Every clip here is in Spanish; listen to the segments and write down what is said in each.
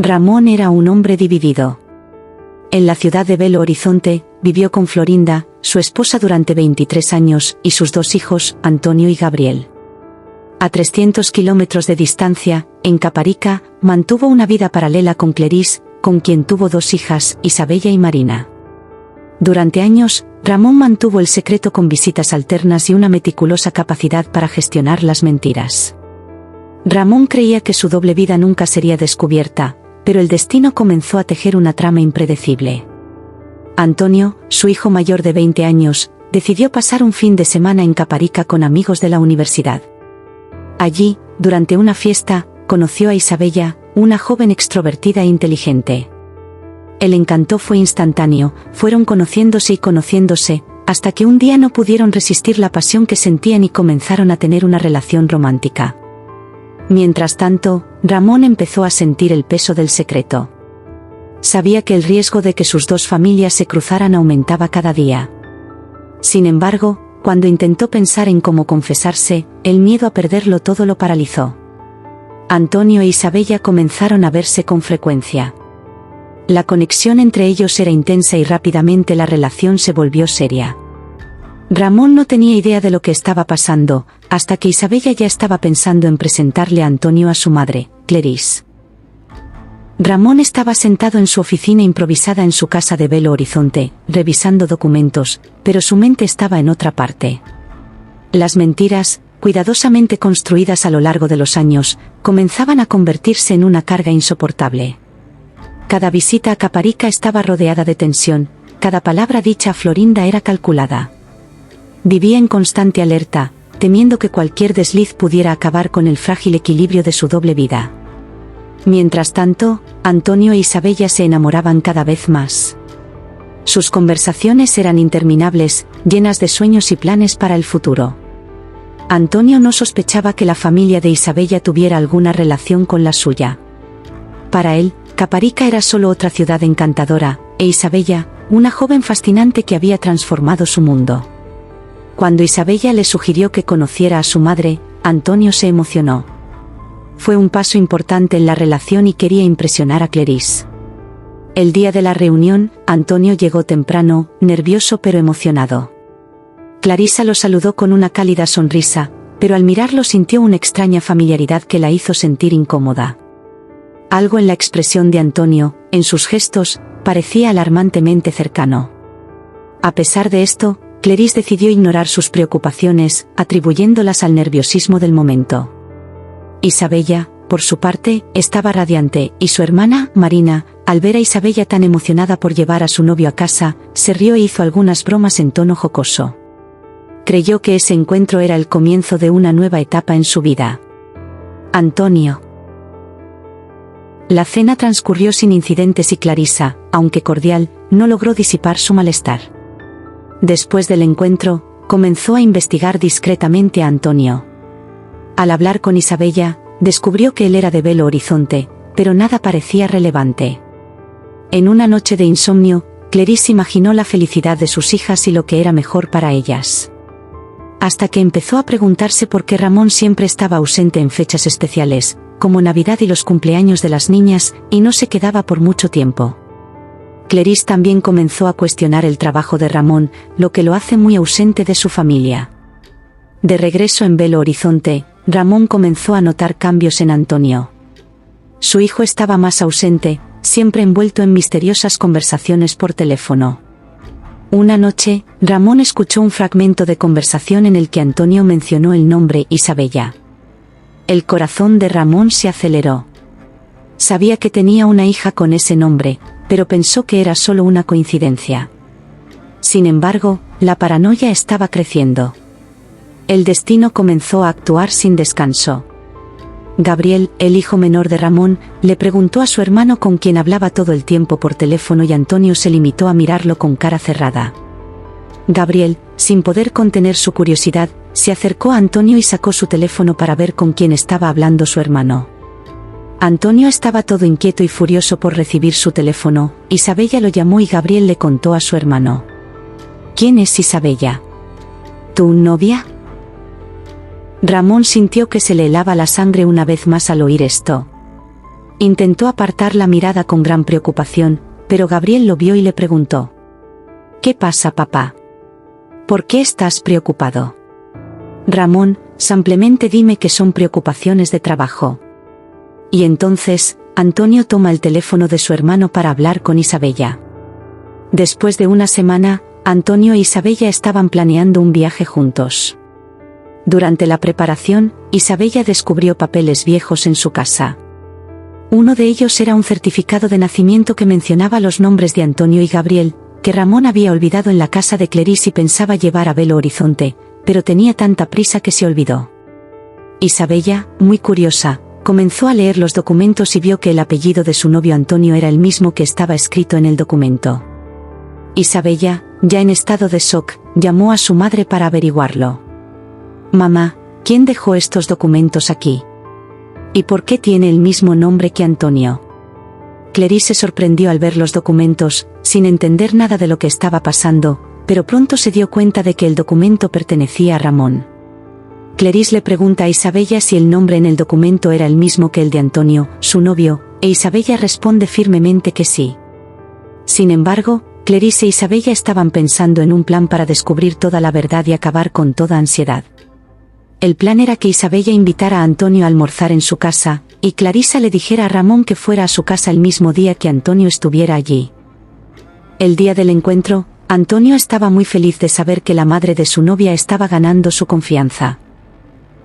Ramón era un hombre dividido. En la ciudad de Belo Horizonte, vivió con Florinda, su esposa durante 23 años, y sus 2 hijos, Antonio y Gabriel. A 300 kilómetros de distancia, en Caparica, mantuvo una vida paralela con Clarice, con quien tuvo 2 hijas, Isabella y Marina. Durante años, Ramón mantuvo el secreto con visitas alternas y una meticulosa capacidad para gestionar las mentiras. Ramón creía que su doble vida nunca sería descubierta, pero el destino comenzó a tejer una trama impredecible. Antonio, su hijo mayor de 20 años, decidió pasar un fin de semana en Caparica con amigos de la universidad. Allí, durante una fiesta, conoció a Isabella, una joven extrovertida e inteligente. El encanto fue instantáneo, fueron conociéndose y conociéndose, hasta que un día no pudieron resistir la pasión que sentían y comenzaron a tener una relación romántica. Mientras tanto, Ramón empezó a sentir el peso del secreto. Sabía que el riesgo de que sus 2 familias se cruzaran aumentaba cada día. Sin embargo, cuando intentó pensar en cómo confesarse, el miedo a perderlo todo lo paralizó. Antonio e Isabella comenzaron a verse con frecuencia. La conexión entre ellos era intensa y rápidamente la relación se volvió seria. Ramón no tenía idea de lo que estaba pasando, hasta que Isabella ya estaba pensando en presentarle a Antonio a su madre, Clarice. Ramón estaba sentado en su oficina improvisada en su casa de Belo Horizonte, revisando documentos, pero su mente estaba en otra parte. Las mentiras, cuidadosamente construidas a lo largo de los años, comenzaban a convertirse en una carga insoportable. Cada visita a Caparica estaba rodeada de tensión, cada palabra dicha a Florinda era calculada. Vivía en constante alerta, temiendo que cualquier desliz pudiera acabar con el frágil equilibrio de su doble vida. Mientras tanto, Antonio e Isabella se enamoraban cada vez más. Sus conversaciones eran interminables, llenas de sueños y planes para el futuro. Antonio no sospechaba que la familia de Isabella tuviera alguna relación con la suya. Para él, Caparica era solo otra ciudad encantadora, e Isabella, una joven fascinante que había transformado su mundo. Cuando Isabella le sugirió que conociera a su madre, Antonio se emocionó. Fue un paso importante en la relación y quería impresionar a Clarice. El día de la reunión, Antonio llegó temprano, nervioso pero emocionado. Clarisa lo saludó con una cálida sonrisa, pero al mirarlo sintió una extraña familiaridad que la hizo sentir incómoda. Algo en la expresión de Antonio, en sus gestos, parecía alarmantemente cercano. A pesar de esto, Clarice decidió ignorar sus preocupaciones, atribuyéndolas al nerviosismo del momento. Isabella, por su parte, estaba radiante, y su hermana, Marina, al ver a Isabella tan emocionada por llevar a su novio a casa, se rió e hizo algunas bromas en tono jocoso. Creyó que ese encuentro era el comienzo de una nueva etapa en su vida. Antonio. La cena transcurrió sin incidentes y Clarisa, aunque cordial, no logró disipar su malestar. Después del encuentro, comenzó a investigar discretamente a Antonio. Al hablar con Isabella, descubrió que él era de Belo Horizonte, pero nada parecía relevante. En una noche de insomnio, Clarice imaginó la felicidad de sus hijas y lo que era mejor para ellas. Hasta que empezó a preguntarse por qué Ramón siempre estaba ausente en fechas especiales, como Navidad y los cumpleaños de las niñas, y no se quedaba por mucho tiempo. Clarice también comenzó a cuestionar el trabajo de Ramón, lo que lo hace muy ausente de su familia. De regreso en Belo Horizonte, Ramón comenzó a notar cambios en Antonio. Su hijo estaba más ausente, siempre envuelto en misteriosas conversaciones por teléfono. Una noche, Ramón escuchó un fragmento de conversación en el que Antonio mencionó el nombre Isabella. El corazón de Ramón se aceleró. Sabía que tenía una hija con ese nombre, pero pensó que era solo una coincidencia. Sin embargo, la paranoia estaba creciendo. El destino comenzó a actuar sin descanso. Gabriel, el hijo menor de Ramón, le preguntó a su hermano con quien hablaba todo el tiempo por teléfono y Antonio se limitó a mirarlo con cara cerrada. Gabriel, sin poder contener su curiosidad, se acercó a Antonio y sacó su teléfono para ver con quién estaba hablando su hermano. Antonio estaba todo inquieto y furioso por recibir su teléfono. Isabella lo llamó y Gabriel le contó a su hermano. ¿Quién es Isabella? ¿Tu novia? Ramón sintió que se le helaba la sangre una vez más al oír esto. Intentó apartar la mirada con gran preocupación, pero Gabriel lo vio y le preguntó: ¿Qué pasa, papá? ¿Por qué estás preocupado? Ramón, simplemente dime que son preocupaciones de trabajo. Y entonces, Antonio toma el teléfono de su hermano para hablar con Isabella. Después de una semana, Antonio e Isabella estaban planeando un viaje juntos. Durante la preparación, Isabella descubrió papeles viejos en su casa. Uno de ellos era un certificado de nacimiento que mencionaba los nombres de Antonio y Gabriel, que Ramón había olvidado en la casa de Clarice y pensaba llevar a Belo Horizonte, pero tenía tanta prisa que se olvidó. Isabella, muy curiosa, comenzó a leer los documentos y vio que el apellido de su novio Antonio era el mismo que estaba escrito en el documento. Isabella, ya en estado de shock, llamó a su madre para averiguarlo. «Mamá, ¿quién dejó estos documentos aquí? ¿Y por qué tiene el mismo nombre que Antonio?» Clarice se sorprendió al ver los documentos, sin entender nada de lo que estaba pasando, pero pronto se dio cuenta de que el documento pertenecía a Ramón. Clarice le pregunta a Isabella si el nombre en el documento era el mismo que el de Antonio, su novio, e Isabella responde firmemente que sí. Sin embargo, Clarice e Isabella estaban pensando en un plan para descubrir toda la verdad y acabar con toda ansiedad. El plan era que Isabella invitara a Antonio a almorzar en su casa, y Clarisa le dijera a Ramón que fuera a su casa el mismo día que Antonio estuviera allí. El día del encuentro, Antonio estaba muy feliz de saber que la madre de su novia estaba ganando su confianza.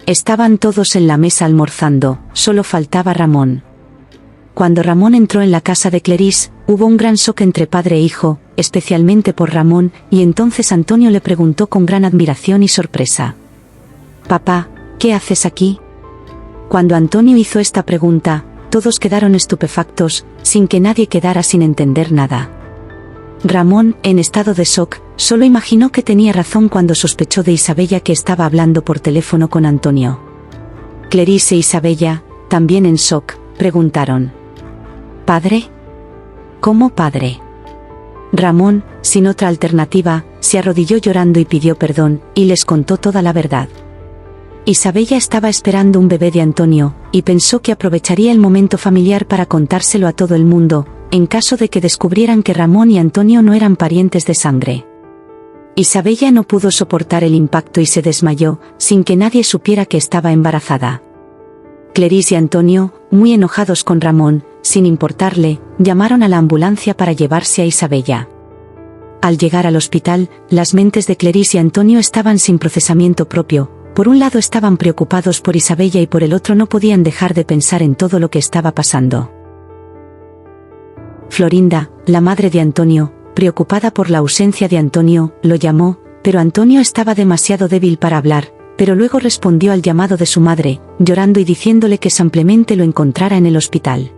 Estaban todos en la mesa almorzando, solo faltaba Ramón. Cuando Ramón entró en la casa de Clarice, hubo un gran shock entre padre e hijo, especialmente por Ramón, y entonces Antonio le preguntó con gran admiración y sorpresa: «Papá, ¿qué haces aquí?» Cuando Antonio hizo esta pregunta, todos quedaron estupefactos, sin que nadie quedara sin entender nada. Ramón, en estado de shock, solo imaginó que tenía razón cuando sospechó de Isabella que estaba hablando por teléfono con Antonio. Clarice e Isabella, también en shock, preguntaron: «¿Padre? ¿Cómo padre?» Ramón, sin otra alternativa, se arrodilló llorando y pidió perdón, y les contó toda la verdad. Isabella estaba esperando un bebé de Antonio, y pensó que aprovecharía el momento familiar para contárselo a todo el mundo, en caso de que descubrieran que Ramón y Antonio no eran parientes de sangre. Isabella no pudo soportar el impacto y se desmayó, sin que nadie supiera que estaba embarazada. Clarice y Antonio, muy enojados con Ramón, sin importarle, llamaron a la ambulancia para llevarse a Isabella. Al llegar al hospital, las mentes de Clarice y Antonio estaban sin procesamiento propio. Por un lado estaban preocupados por Isabella y por el otro no podían dejar de pensar en todo lo que estaba pasando. Florinda, la madre de Antonio, preocupada por la ausencia de Antonio, lo llamó, pero Antonio estaba demasiado débil para hablar, pero luego respondió al llamado de su madre, llorando y diciéndole que simplemente lo encontrara en el hospital.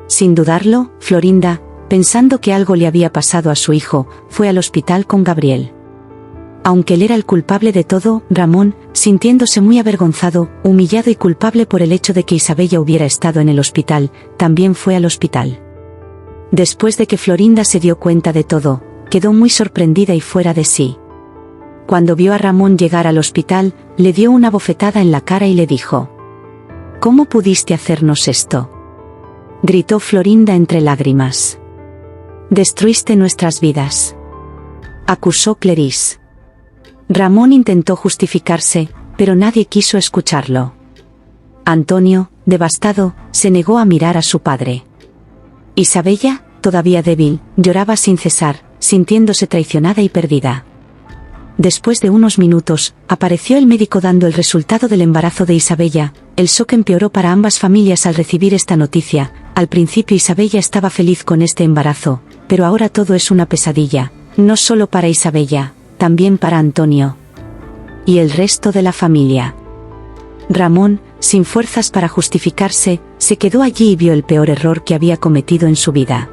Sin dudarlo, Florinda, pensando que algo le había pasado a su hijo, fue al hospital con Gabriel. Aunque él era el culpable de todo, Ramón, sintiéndose muy avergonzado, humillado y culpable por el hecho de que Isabella hubiera estado en el hospital, también fue al hospital. Después de que Florinda se dio cuenta de todo, quedó muy sorprendida y fuera de sí. Cuando vio a Ramón llegar al hospital, le dio una bofetada en la cara y le dijo: «¿Cómo pudiste hacernos esto?», gritó Florinda entre lágrimas. «Destruiste nuestras vidas», acusó Clarice. Ramón intentó justificarse, pero nadie quiso escucharlo. Antonio, devastado, se negó a mirar a su padre. Isabella, todavía débil, lloraba sin cesar, sintiéndose traicionada y perdida. Después de unos minutos, apareció el médico dando el resultado del embarazo de Isabella. El shock empeoró para ambas familias al recibir esta noticia. Al principio Isabella estaba feliz con este embarazo, pero ahora todo es una pesadilla, no solo para Isabella, también para Antonio y el resto de la familia. Ramón, sin fuerzas para justificarse, se quedó allí y vio el peor error que había cometido en su vida.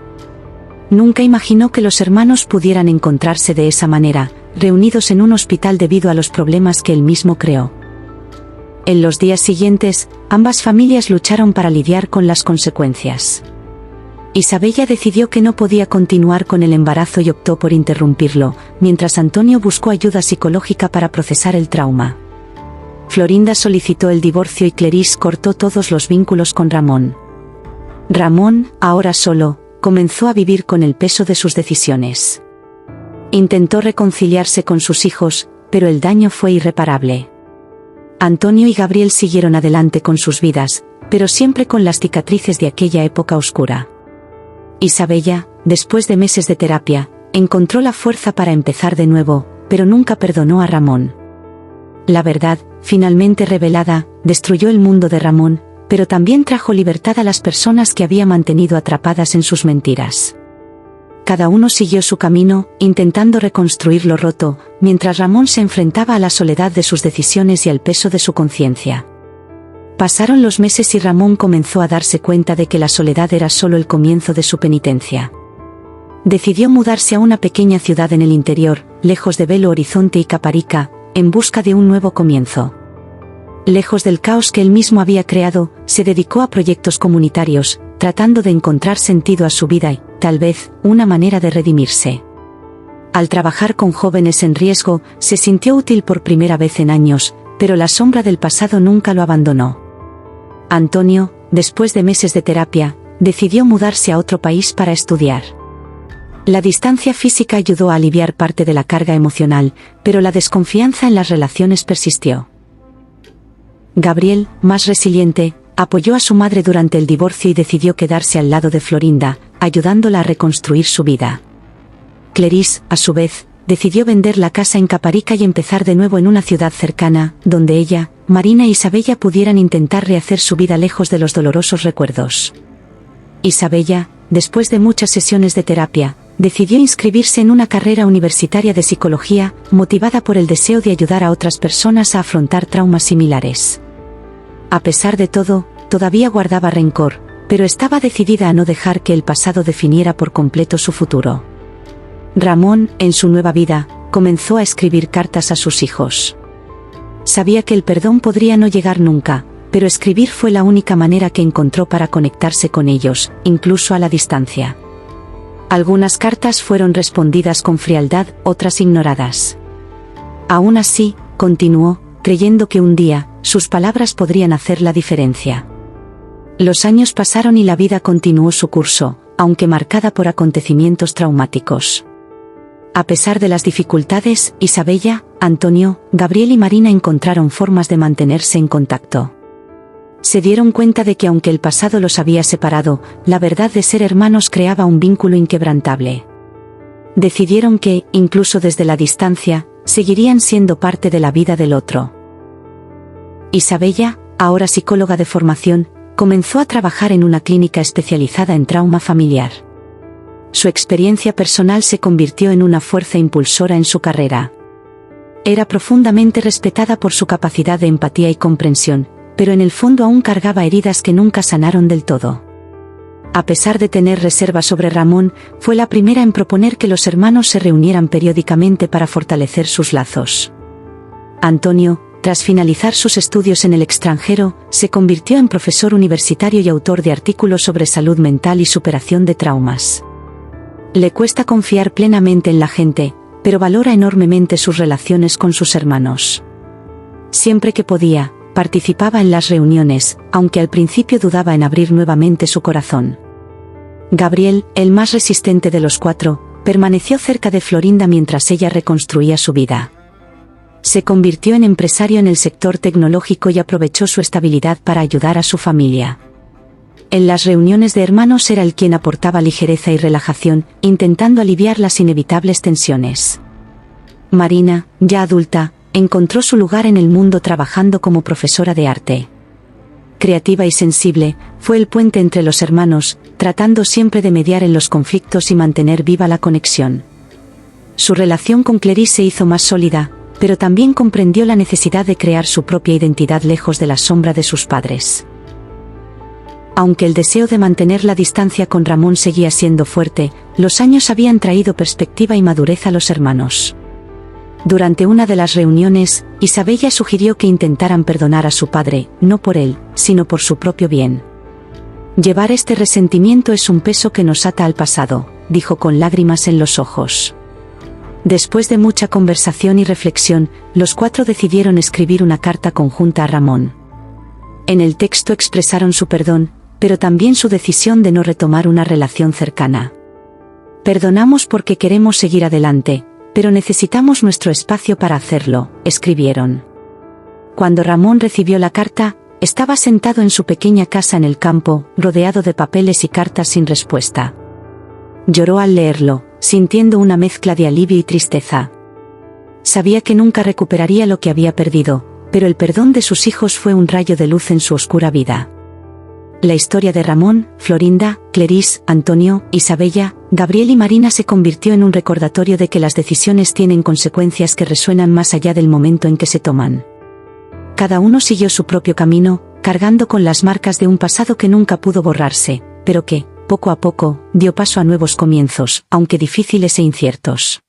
Nunca imaginó que los hermanos pudieran encontrarse de esa manera, reunidos en un hospital debido a los problemas que él mismo creó. En los días siguientes, ambas familias lucharon para lidiar con las consecuencias. Isabella decidió que no podía continuar con el embarazo y optó por interrumpirlo, mientras Antonio buscó ayuda psicológica para procesar el trauma. Florinda solicitó el divorcio y Clarice cortó todos los vínculos con Ramón. Ramón, ahora solo, comenzó a vivir con el peso de sus decisiones. Intentó reconciliarse con sus hijos, pero el daño fue irreparable. Antonio y Gabriel siguieron adelante con sus vidas, pero siempre con las cicatrices de aquella época oscura. Isabella, después de meses de terapia, encontró la fuerza para empezar de nuevo, pero nunca perdonó a Ramón. La verdad, finalmente revelada, destruyó el mundo de Ramón, pero también trajo libertad a las personas que había mantenido atrapadas en sus mentiras. Cada uno siguió su camino, intentando reconstruir lo roto, mientras Ramón se enfrentaba a la soledad de sus decisiones y al peso de su conciencia. Pasaron los meses y Ramón comenzó a darse cuenta de que la soledad era solo el comienzo de su penitencia. Decidió mudarse a una pequeña ciudad en el interior, lejos de Belo Horizonte y Caparica, en busca de un nuevo comienzo. Lejos del caos que él mismo había creado, se dedicó a proyectos comunitarios, tratando de encontrar sentido a su vida y, tal vez, una manera de redimirse. Al trabajar con jóvenes en riesgo, se sintió útil por primera vez en años, pero la sombra del pasado nunca lo abandonó. Antonio, después de meses de terapia, decidió mudarse a otro país para estudiar. La distancia física ayudó a aliviar parte de la carga emocional, pero la desconfianza en las relaciones persistió. Gabriel, más resiliente, apoyó a su madre durante el divorcio y decidió quedarse al lado de Florinda, ayudándola a reconstruir su vida. Clarice, a su vez, decidió vender la casa en Caparica y empezar de nuevo en una ciudad cercana, donde ella, Marina e Isabella pudieran intentar rehacer su vida lejos de los dolorosos recuerdos. Isabella, después de muchas sesiones de terapia, decidió inscribirse en una carrera universitaria de psicología, motivada por el deseo de ayudar a otras personas a afrontar traumas similares. A pesar de todo, todavía guardaba rencor, pero estaba decidida a no dejar que el pasado definiera por completo su futuro. Ramón, en su nueva vida, comenzó a escribir cartas a sus hijos. Sabía que el perdón podría no llegar nunca, pero escribir fue la única manera que encontró para conectarse con ellos, incluso a la distancia. Algunas cartas fueron respondidas con frialdad, otras ignoradas. Aún así, continuó, creyendo que un día, sus palabras podrían hacer la diferencia. Los años pasaron y la vida continuó su curso, aunque marcada por acontecimientos traumáticos. A pesar de las dificultades, Isabella, Antonio, Gabriel y Marina encontraron formas de mantenerse en contacto. Se dieron cuenta de que aunque el pasado los había separado, la verdad de ser hermanos creaba un vínculo inquebrantable. Decidieron que, incluso desde la distancia, seguirían siendo parte de la vida del otro. Isabella, ahora psicóloga de formación, comenzó a trabajar en una clínica especializada en trauma familiar. Su experiencia personal se convirtió en una fuerza impulsora en su carrera. Era profundamente respetada por su capacidad de empatía y comprensión, pero en el fondo aún cargaba heridas que nunca sanaron del todo. A pesar de tener reservas sobre Ramón, fue la primera en proponer que los hermanos se reunieran periódicamente para fortalecer sus lazos. Antonio, tras finalizar sus estudios en el extranjero, se convirtió en profesor universitario y autor de artículos sobre salud mental y superación de traumas. Le cuesta confiar plenamente en la gente, pero valora enormemente sus relaciones con sus hermanos. Siempre que podía, participaba en las reuniones, aunque al principio dudaba en abrir nuevamente su corazón. Gabriel, el más resistente de los cuatro, permaneció cerca de Florinda mientras ella reconstruía su vida. Se convirtió en empresario en el sector tecnológico y aprovechó su estabilidad para ayudar a su familia. En las reuniones de hermanos era él quien aportaba ligereza y relajación, intentando aliviar las inevitables tensiones. Marina, ya adulta, encontró su lugar en el mundo trabajando como profesora de arte. Creativa y sensible, fue el puente entre los hermanos, tratando siempre de mediar en los conflictos y mantener viva la conexión. Su relación con Clarice se hizo más sólida, pero también comprendió la necesidad de crear su propia identidad lejos de la sombra de sus padres. Aunque el deseo de mantener la distancia con Ramón seguía siendo fuerte, los años habían traído perspectiva y madurez a los hermanos. Durante una de las reuniones, Isabella sugirió que intentaran perdonar a su padre, no por él, sino por su propio bien. Llevar este resentimiento es un peso que nos ata al pasado, dijo con lágrimas en los ojos. Después de mucha conversación y reflexión, los cuatro decidieron escribir una carta conjunta a Ramón. En el texto expresaron su perdón, pero también su decisión de no retomar una relación cercana. Perdonamos porque queremos seguir adelante, pero necesitamos nuestro espacio para hacerlo, escribieron. Cuando Ramón recibió la carta, estaba sentado en su pequeña casa en el campo, rodeado de papeles y cartas sin respuesta. Lloró al leerlo, sintiendo una mezcla de alivio y tristeza. Sabía que nunca recuperaría lo que había perdido, pero el perdón de sus hijos fue un rayo de luz en su oscura vida. La historia de Ramón, Florinda, Cleris, Antonio, Isabella, Gabriel y Marina se convirtió en un recordatorio de que las decisiones tienen consecuencias que resuenan más allá del momento en que se toman. Cada uno siguió su propio camino, cargando con las marcas de un pasado que nunca pudo borrarse, pero que, poco a poco, dio paso a nuevos comienzos, aunque difíciles e inciertos.